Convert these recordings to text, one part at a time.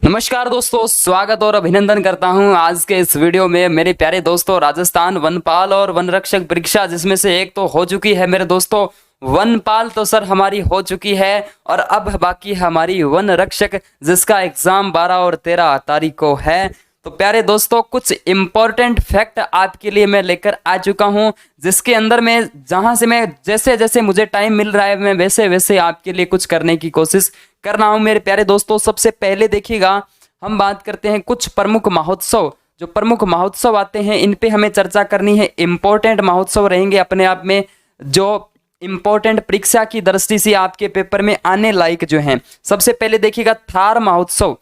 नमस्कार दोस्तों, स्वागत और अभिनंदन करता हूं आज के इस वीडियो में। मेरे प्यारे दोस्तों, राजस्थान वनपाल और वन रक्षक परीक्षा जिसमें से एक तो हो चुकी है मेरे दोस्तों। वनपाल तो सर हमारी हो चुकी है और अब बाकी हमारी वन रक्षक जिसका एग्जाम 12 और 13 तारीख को है। तो प्यारे दोस्तों, कुछ इंपॉर्टेंट फैक्ट आपके लिए मैं लेकर आ चुका हूं, जिसके अंदर मैं जहां से मैं जैसे जैसे मुझे टाइम मिल रहा है मैं वैसे वैसे आपके लिए कुछ करने की कोशिश कर रहा हूं मेरे प्यारे दोस्तों। सबसे पहले देखिएगा, हम बात करते हैं कुछ प्रमुख महोत्सव। जो प्रमुख महोत्सव आते हैं इन पे हमें चर्चा करनी है। इंपॉर्टेंट महोत्सव रहेंगे अपने आप में, जो इंपॉर्टेंट परीक्षा की दृष्टि से आपके पेपर में आने लायक जो हैं। सबसे पहले देखिएगा थार महोत्सव।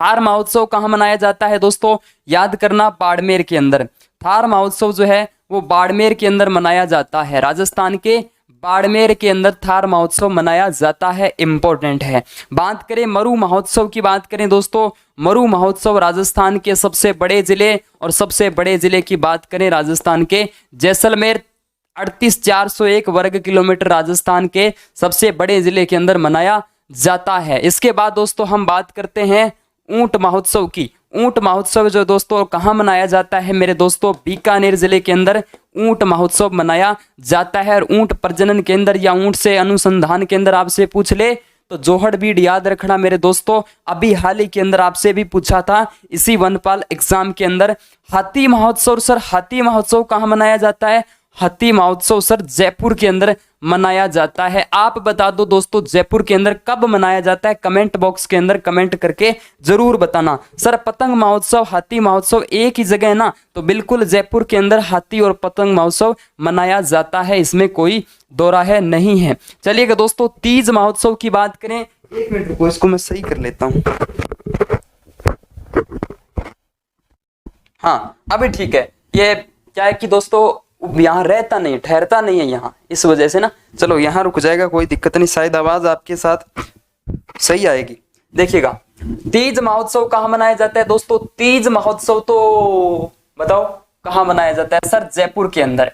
थार महोत्सव कहाँ मनाया जाता है दोस्तों? याद करना, बाड़मेर के अंदर। थार महोत्सव जो है वो बाड़मेर के अंदर मनाया जाता है। राजस्थान के बाड़मेर के अंदर थार महोत्सव मनाया जाता है, इंपॉर्टेंट है। बात करें मरु महोत्सव की, बात करें दोस्तों, मरु महोत्सव राजस्थान के सबसे बड़े जिले, और सबसे बड़े जिले की बात करें राजस्थान के जैसलमेर, 38,401 वर्ग किलोमीटर राजस्थान के सबसे बड़े जिले के अंदर मनाया जाता है। इसके बाद दोस्तों हम बात करते हैं ऊंट महोत्सव की। ऊंट महोत्सव जो दोस्तों कहाँ मनाया जाता है मेरे दोस्तों? बीकानेर जिले के अंदर ऊंट महोत्सव मनाया जाता है। और ऊंट प्रजनन केंद्र या ऊंट से अनुसंधान केंद्र आपसे पूछ ले तो जोहड़बीड़ याद रखना मेरे दोस्तों। अभी हाल ही के अंदर आपसे भी पूछा था इसी वनपाल एग्जाम के अंदर। हाथी महोत्सव, सर हाथी महोत्सव कहाँ मनाया जाता है? हाथी महोत्सव सर जयपुर के अंदर मनाया जाता है। आप बता दो दोस्तों, जयपुर के अंदर कब मनाया जाता है? कमेंट बॉक्स के अंदर कमेंट करके जरूर बताना। सर पतंग महोत्सव, हाथी महोत्सव एक ही जगह है ना? तो बिल्कुल जयपुर के अंदर हाथी और पतंग महोत्सव मनाया जाता है, इसमें कोई दो राय नहीं है। चलिएगा दोस्तों, तीज महोत्सव की बात करें। एक मिनट रुको, इसको मैं सही कर लेता हूं। हाँ अभी ठीक है। ये क्या है कि दोस्तों यहाँ रहता नहीं, ठहरता नहीं है यहाँ, इस वजह से ना। चलो यहाँ रुक जाएगा, कोई दिक्कत नहीं, शायद आवाज आपके साथ सही आएगी। देखिएगा, तीज महोत्सव कहाँ मनाया जाता है दोस्तों? तीज महोत्सव तो बताओ कहाँ मनाया जाता है? सर जयपुर के अंदर।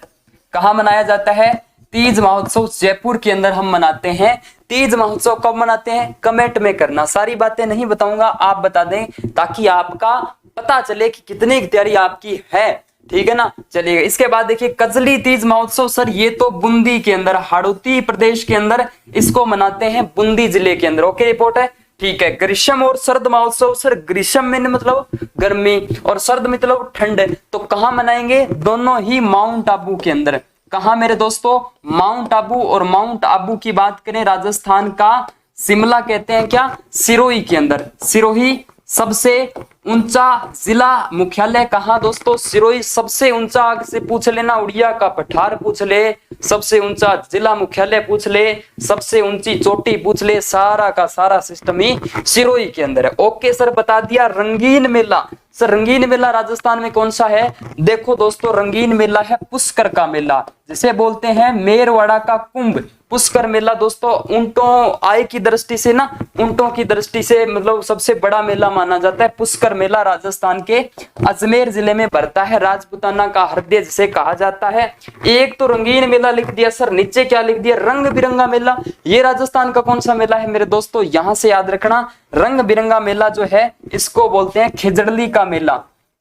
कहाँ मनाया जाता है? तीज महोत्सव जयपुर के अंदर हम मनाते हैं। तीज महोत्सव कब मनाते हैं? कमेंट में करना, सारी बातें नहीं बताऊंगा, आप बता दें ताकि आपका पता चले कि कितनी तैयारी आपकी है, ठीक है ना। चलिए इसके बाद देखिए कजली तीज महोत्सव। सर ये तो बूंदी के अंदर, हाड़ौती प्रदेश के अंदर इसको मनाते हैं, बूंदी जिले के अंदर। ओके रिपोर्ट है, ठीक है। ग्रीष्म और सर्द महोत्सव। सर ग्रीष्म में मतलब गर्मी और सर्द मतलब ठंड, तो कहाँ मनाएंगे? दोनों ही माउंट आबू के अंदर। कहाँ मेरे दोस्तों? माउंट आबू। और माउंट आबू की बात करें राजस्थान का शिमला कहते हैं क्या? सिरोही के अंदर। सिरोही सबसे ऊंचा जिला मुख्यालय कहाँ दोस्तों? सिरोही। सबसे ऊंचा से पूछ लेना, उड़िया का पठार पूछ ले, सबसे ऊंचा जिला मुख्यालय पूछ ले, सबसे ऊंची चोटी पूछ ले, सारा का सारा सिस्टम ही सिरोही के अंदर है। ओके सर बता दिया। रंगीन मेला। सर रंगीन मेला राजस्थान में कौन सा है? देखो दोस्तों, रंगीन मेला है पुष्कर का मेला, जिसे बोलते हैं मेरवाड़ा का कुंभ। पुष्कर मेला दोस्तों ऊंटों आय की दृष्टि से ना, ऊंटों की दृष्टि से मतलब सबसे बड़ा मेला माना जाता है। पुष्कर मेला राजस्थान के अजमेर जिले में भरता है, राजपुताना का हृदय जिसे कहा जाता है। एक तो रंगीन मेला लिख दिया सर, नीचे क्या लिख दिया? रंग बिरंगा मेला। ये राजस्थान का कौन सा मेला है मेरे दोस्तों? यहां से याद रखना, रंग बिरंगा मेला जो है इसको बोलते हैं खेजड़ली का मेला।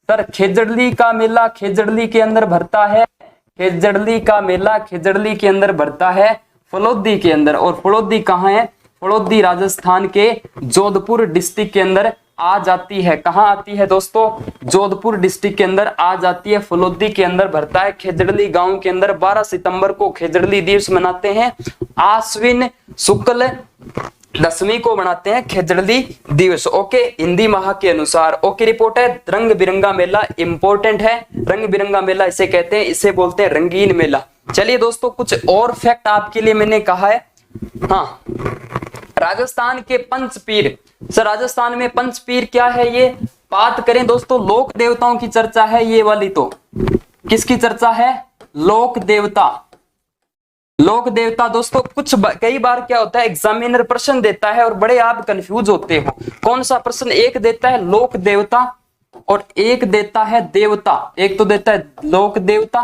सर खेजड़ली का मेला खेजड़ली के अंदर भरता है। खेजड़ली का मेला खेजड़ली के अंदर भरता है, फलोदी के अंदर। और फलोदी कहाँ है? फलोदी राजस्थान के जोधपुर डिस्ट्रिक्ट के अंदर आ जाती है। कहाँ आती है दोस्तों? जोधपुर डिस्ट्रिक्ट के अंदर आ जाती है, फलोदी के अंदर भरता है। खेजड़ली गांव के अंदर 12 सितंबर को खेजड़ली दिवस मनाते हैं। आश्विन शुक्ल दशमी को मनाते हैं खेजड़ली दिवस। ओके, हिंदी माह के अनुसार। ओके रिपोर्ट है। रंग बिरंगा मेला इंपॉर्टेंट है। रंग बिरंगा मेला इसे कहते हैं, इसे बोलते हैं रंगीन मेला। चलिए दोस्तों, कुछ और फैक्ट आपके लिए मैंने कहा है। हाँ, राजस्थान के पंचपीर। सर राजस्थान में पंचपीर क्या है? ये बात करें दोस्तों, लोक देवताओं की चर्चा है ये वाली। तो किसकी चर्चा है? लोक देवता। लोक देवता दोस्तों कई बार क्या होता है, एग्जामिनर प्रश्न देता है और बड़े आप कंफ्यूज होते हो कौन सा प्रश्न। एक देता है लोक देवता और एक देता है देवता। एक तो देता है लोक देवता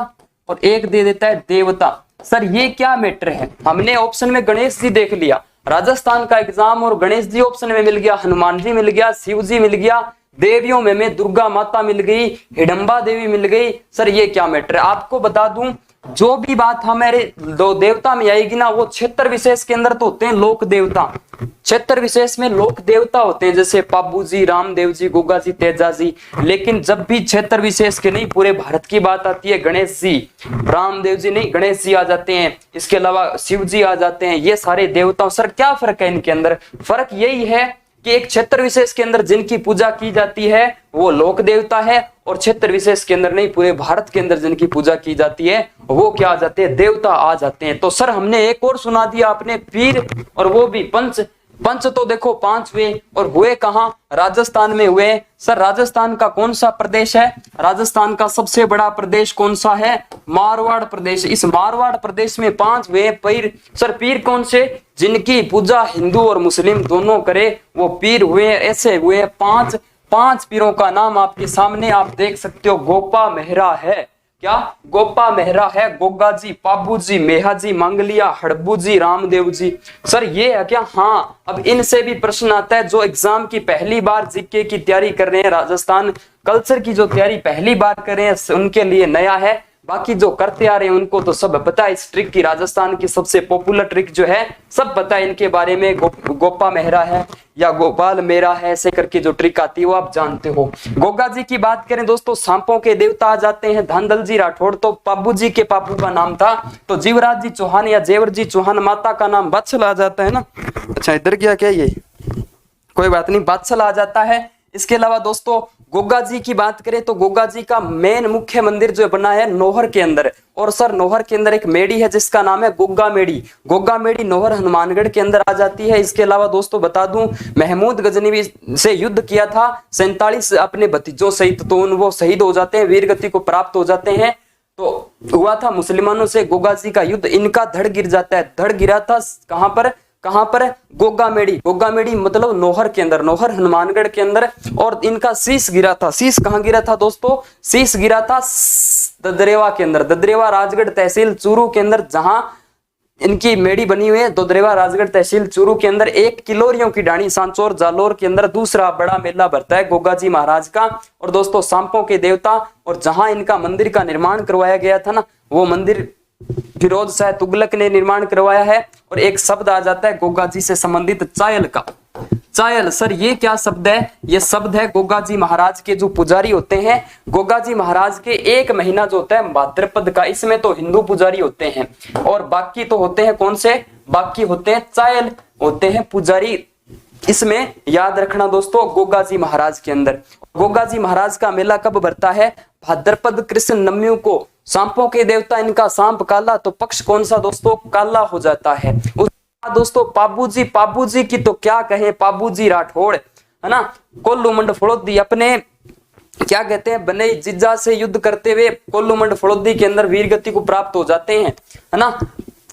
और एक दे देता है देवता। सर ये क्या मैटर है? हमने ऑप्शन में गणेश जी देख लिया, राजस्थान का एग्जाम और गणेश जी ऑप्शन में मिल गया, हनुमान जी मिल गया, शिव जी मिल गया, देवियों में दुर्गा माता मिल गई, हिडंबा देवी मिल गई। सर ये क्या मैटर है? आपको बता दूं, जो भी बात हमारे दो देवता में आएगी ना, वो क्षेत्र विशेष के अंदर तो होते हैं लोक देवता, क्षेत्र विशेष में लोक देवता होते हैं, जैसे पाबू जी, रामदेव जी, गोगा जी, तेजा जी। लेकिन जब भी क्षेत्र विशेष के नहीं पूरे भारत की बात आती है, गणेश जी, रामदेव जी नहीं, गणेश जी आ जाते हैं, इसके अलावा शिव जी आ जाते हैं, ये सारे देवताओं। सर क्या फर्क है इनके अंदर? फर्क यही है कि एक क्षेत्र विशेष के अंदर जिनकी पूजा की जाती है वो लोक देवता है, और क्षेत्र विशेष के अंदर नहीं पूरे भारत के अंदर जिनकी पूजा की जाती है वो क्या आ जाते हैं? देवता आ जाते हैं। तो सर हमने एक और सुना दिया आपने पीर, और वो भी पंच। पंच तो देखो 5 हुए, और हुए कहां? राजस्थान में हुए। सर राजस्थान का कौन सा प्रदेश है? राजस्थान का सबसे बड़ा प्रदेश कौन सा है? मारवाड़ प्रदेश। इस मारवाड़ प्रदेश में 5 हुए पीर। सर पीर कौन से? जिनकी पूजा हिंदू और मुस्लिम दोनों करे वो पीर हुए। ऐसे हुए 5 पीरों का नाम आपके सामने आप देख सकते हो। गोपा मेहरा है, क्या गोपा मेहरा है, गोगा जी, पाबू जी, मेहा जी, मंगलिया, हड़बू जी, रामदेव जी। सर ये है क्या? हाँ। अब इनसे भी प्रश्न आता है, जो एग्जाम की पहली बार जीके की तैयारी कर रहे हैं, राजस्थान कल्चर की जो तैयारी पहली बार कर रहे हैं, उनके लिए नया है। बाकी जो करते आ रहे हैं उनको तो सब पता है इस ट्रिक की। राजस्थान की सबसे पॉपुलर ट्रिक जो है सब पता है इनके बारे में। गोपा मेहरा है या गोपाल मेरा है, ऐसे करके जो ट्रिक आती है वो आप जानते हो। गोगा जी की बात करें दोस्तों, सांपों के देवता आ जाते हैं। धांधल जी राठौड़ तो पाबू जी के पापू का नाम था, तो जीवराज जी चौहान या जेवर जी चौहान माता का नाम बादशाह आ जाता है ना। अच्छा इधर क्या क्या ये कोई बात नहीं, बादशाह आ जाता है। इसके अलावा दोस्तों गोगा जी की बात करें तो गोगा जी का मेन मुख्य मंदिर जो बना है नौहर के अंदर, और सर नौहर के अंदर एक मेड़ी है जिसका नाम है गोगा मेड़ी। गोगा मेड़ी नौहर हनुमानगढ़ के अंदर आ जाती है। इसके अलावा दोस्तों बता दूं, महमूद गजनवी से युद्ध किया था 47 अपने भतीजों सहित, तो वो शहीद हो जाते हैं, वीर गति को प्राप्त हो जाते हैं। तो हुआ था मुसलमानों से गोगा जी का युद्ध, इनका धड़ गिर जाता है। धड़ गिरा था कहां पर? गोगा मेड़ी। गोगा मेड़ी मतलब नौहर के अंदर, नौहर हनुमानगढ़ के अंदर। और इनका शीश गिरा था। शीश कहां गिरा था दोस्तों? शीश गिरा था ददरेवा के अंदर, ददरेवा राजगढ़ तहसील चूरू के अंदर, जहां इनकी मेड़ी बनी हुई है। ददरेवा राजगढ़ तहसील चूरू के अंदर। एक किलोरियों की डाणी सांचौर जालोर के अंदर दूसरा बड़ा मेला भरता है गोगा जी महाराज का। और दोस्तों सांपों के देवता, और जहां इनका मंदिर का निर्माण करवाया गया था ना, वो मंदिर फिरोज शाह तुगलक ने निर्माण करवाया है। और एक शब्द आ जाता है गोगा जी से संबंधित, चायल का। चायल, सर ये क्या शब्द है? ये शब्द है गोगा जी महाराज के जो पुजारी होते हैं, गोगा जी महाराज के 1 महीना जो होता है भाद्रपद का, इसमें तो हिंदू पुजारी होते हैं, और बाकी तो होते हैं कौन से? बाकी होते हैं चायल, होते हैं पुजारी। इसमें याद रखना दोस्तों गोगा जी महाराज के अंदर। गोगा जी महाराज का मेला कब भरता है? भाद्रपद कृष्ण नवमी को। सांपों के देवता, इनका सांप काला, तो पक्ष कौन सा दोस्तों? काला हो जाता है। दोस्तों पाबू जी की तो क्या कहे, पाबू जी राठौड़ है ना, कोल्लू मंड फड़ोदी, अपने क्या कहते हैं बने जिज्जा से युद्ध करते हुए कोल्लू मंड फड़ोदी के अंदर वीर गति को प्राप्त हो जाते हैं, है ना।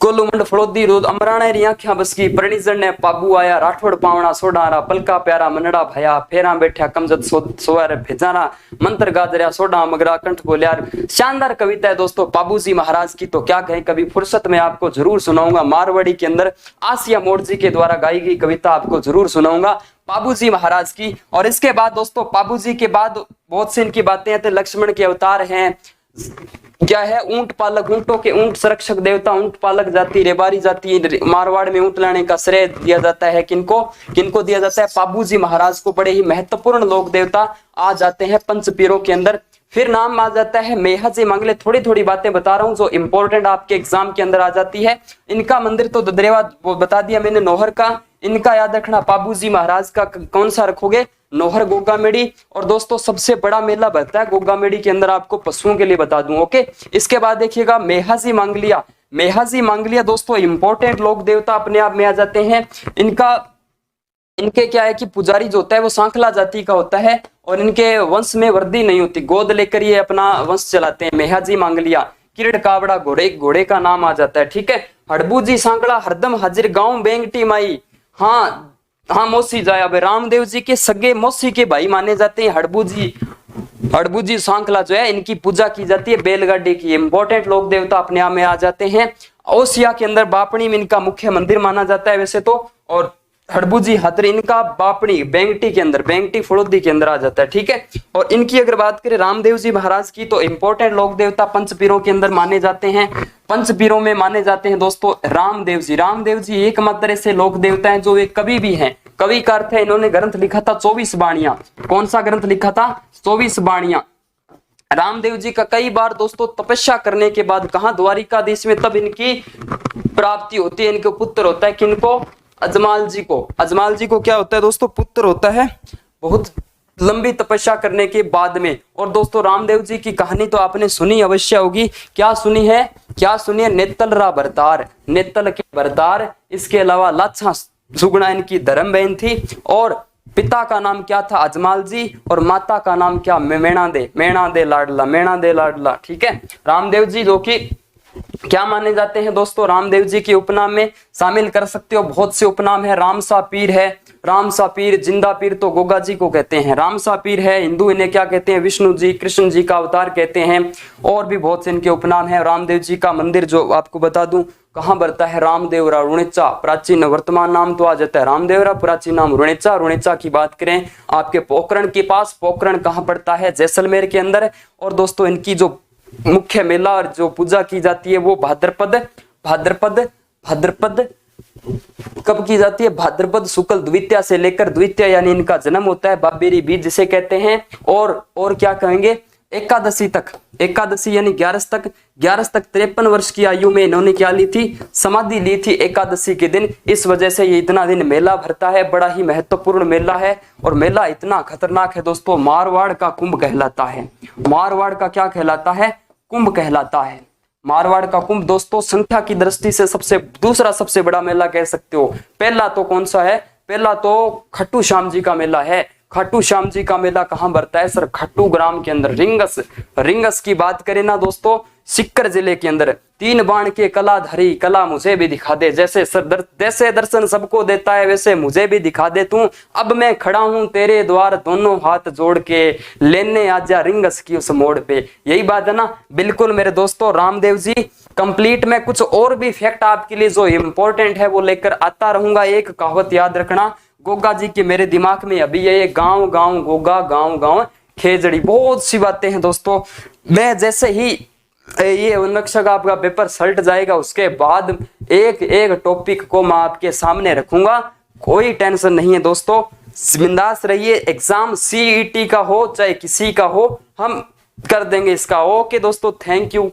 कोल्लू मंड फड़ोदी रोज अमराणे री आंखें बस की प्रणीजन ने पाबू आया, राठौड़ पावना सोडारा, पलका प्यारा मनड़ा भया, फेरा बैठा कमजत सोवार भेजाना, मंत्र गाजरिया सोडा मगरा कंठ बोलियार। शानदार कविता है दोस्तों पाबू जी महाराज की, तो क्या कहें, कभी फुर्सत में आपको जरूर सुनाऊंगा। मारवाड़ी के अंदर आसिया मोड़ जी के द्वारा गाई गई कविता आपको जरूर सुनाऊंगा पाबू जी महाराज की। और इसके बाद दोस्तों पाबू जी के बाद बहुत सी इनकी बातें आती हैं। लक्ष्मण के अवतार हैं, क्या है, ऊंट पालक, ऊंटों के ऊंट संरक्षक देवता, ऊंट पालक जाति, रेबारी जाति, मारवाड़ में ऊंट लाने का श्रेय दिया जाता है किनको दिया जाता है? पाबू जी महाराज को। बड़े ही महत्वपूर्ण लोक देवता आ जाते हैं पंच पीरों के अंदर। फिर नाम आ जाता है मेहा जी मंगले। थोड़ी थोड़ी बातें बता रहा हूं जो इंपॉर्टेंट आपके एग्जाम के अंदर आ जाती है। इनका मंदिर तो ददरेवा बता दिया मैंने नौहर का। इनका याद रखना पाबू जी महाराज का कौन सा रखोगे? नौहर गोगा मेड़ी। और दोस्तों सबसे बड़ा मेला भरता है गोगा मेड़ी के अंदर, आपको पशुओं के लिए बता दूं। ओके, इसके बाद देखिएगा मेहाजी मांगलिया। मेहाजी मांगलिया दोस्तों इंपॉर्टेंट लोक देवता अपने आप में आ जाते हैं। इनके क्या है कि पुजारी जो होता है वो सांखला जाति का होता है, और इनके वंश में वृद्धि नहीं होती, गोद लेकर ये अपना वंश चलाते हैं। मेहाजी मांगलिया। किरड़ कावड़ा घोड़े का नाम आ जाता है, ठीक है। हड़बू जी सांकड़ा हरदम हाजिर गांव बेंगटी माई। हाँ मौसी जाए। अब रामदेव जी के सगे मौसी के भाई माने जाते हैं हड़बू जी सांखला जो है, इनकी पूजा की जाती है बैलगाड़ी की। इंपॉर्टेंट लोक देवता अपने आप में आ जाते हैं। ओसिया के अंदर बापणी में इनका मुख्य मंदिर माना जाता है वैसे तो, और हड़बुजी हथरी इनका बापणी बेंगटी के अंदर, बेंगटी फड़ोदी के अंदर आ जाता है, ठीक है। और इनकी अगर बात करें रामदेव जी महाराज की, तो इंपॉर्टेंट लोक देवता पंचपीरों के अंदर माने जाते हैं। पंचपीरों में माने जाते हैं दोस्तों रामदेव जी। रामदेव जी एकमात्र ऐसे लोक देवता हैं जो वे कवि भी हैं। कवि का अर्थ है इन्होंने ग्रंथ लिखा था 24 बाणियां। कौन सा ग्रंथ लिखा था? 24 बाणियां। रामदेव जी का कई बार दोस्तों तपस्या करने के बाद कहां, द्वारिकाधीश में, तब इनकी प्राप्ति होती है, इनको पुत्र होता है। किनको? अजमाल जी को। अजमाल जी को क्या होता है दोस्तों? पुत्र होता है, बहुत लंबी तपस्या करने के बाद में। और दोस्तों रामदेव जी की कहानी तो आपने सुनी अवश्य होगी। क्या सुनी है? क्या सुनी है? नेतल रा भरतार, नेतल के भरतार। इसके अलावा लाछा सुगुणा इनकी धर्म बहन थी, और पिता का नाम क्या था? अजमाल जी, और माता का नाम क्या? मेणा दे, मेणा दे लाडला, मेणा दे लाडला, ठीक है। रामदेव जी जो कि क्या माने जाते हैं दोस्तों? रामदेव जी के उपनाम में शामिल कर सकते हो, बहुत से उपनाम है। रामसा पीर है, रामसा पीर। जिंदा पीर तो गोगा जी को कहते हैं, रामसा पीर है। हिंदू इन्हें क्या कहते हैं? विष्णु जी, कृष्ण जी का अवतार कहते हैं। और भी बहुत से इनके उपनाम है। रामदेव जी का मंदिर जो आपको बता दूं कहां बढ़ता है? रामदेवरा रुणेचा। प्राचीन वर्तमान नाम तो आ जाता है रामदेवरा, प्राचीन नाम रुणेचा। रुणेचा की बात करें आपके पोखरण के पास, पोखरण कहां पड़ता है? जैसलमेर के अंदर। और दोस्तों इनकी जो मुख्य मेला और जो पूजा की जाती है वो भाद्रपद कब की जाती है? भाद्रपद शुक्ल द्वितीया से लेकर, द्वितीया यानी इनका जन्म होता है, बाबेरी बीज जिसे कहते हैं। और क्या कहेंगे? एकादशी तक, एकादशी यानी 11 तक, 11 तक 53 वर्ष की आयु में इन्होंने क्या ली थी? समाधि ली थी एकादशी के दिन। इस वजह से ये इतना दिन मेला भरता है, बड़ा ही महत्वपूर्ण मेला है। और मेला इतना खतरनाक है दोस्तों, मारवाड़ का कुंभ कहलाता है। मारवाड़ का क्या कहलाता है? कुंभ कहलाता है। मारवाड़ का कुंभ दोस्तों संख्या की दृष्टि से दूसरा सबसे बड़ा मेला कह सकते हो। पहला तो कौन सा है? पहला तो खाटू श्याम जी का मेला है। खाटू श्याम जी का मेला कहां बढ़ता है? सर खाटू ग्राम के अंदर, रिंगस। रिंगस की बात करें ना दोस्तों, सिक्कर जिले के अंदर। 3 बाण के कलाधारी, कला मुझे भी दिखा दे। जैसे दर्शन सबको देता है वैसे मुझे भी दिखा दे तू। अब मैं खड़ा हूं तेरे द्वार, दोनों हाथ जोड़ के, लेने आजा रिंगस की उस मोड़ पे। यही बात है ना? बिल्कुल मेरे दोस्तों, रामदेव जी कंप्लीट में कुछ और भी फैक्ट आपके लिए जो इंपॉर्टेंट है वो लेकर आता रहूंगा। एक कहावत याद रखना गोगा जी के मेरे दिमाग में अभी ये, गांव गांव गोगा, गांव गांव खेजड़ी। बहुत सी बातें हैं दोस्तों। मैं जैसे ही ये नक्शा का आपका पेपर सल्ट जाएगा उसके बाद एक एक टॉपिक को मैं आपके सामने रखूंगा। कोई टेंशन नहीं है दोस्तों, बिंदास रहिए। एग्जाम सीईटी का हो चाहे किसी का हो, हम कर देंगे इसका। ओके दोस्तों, थैंक यू।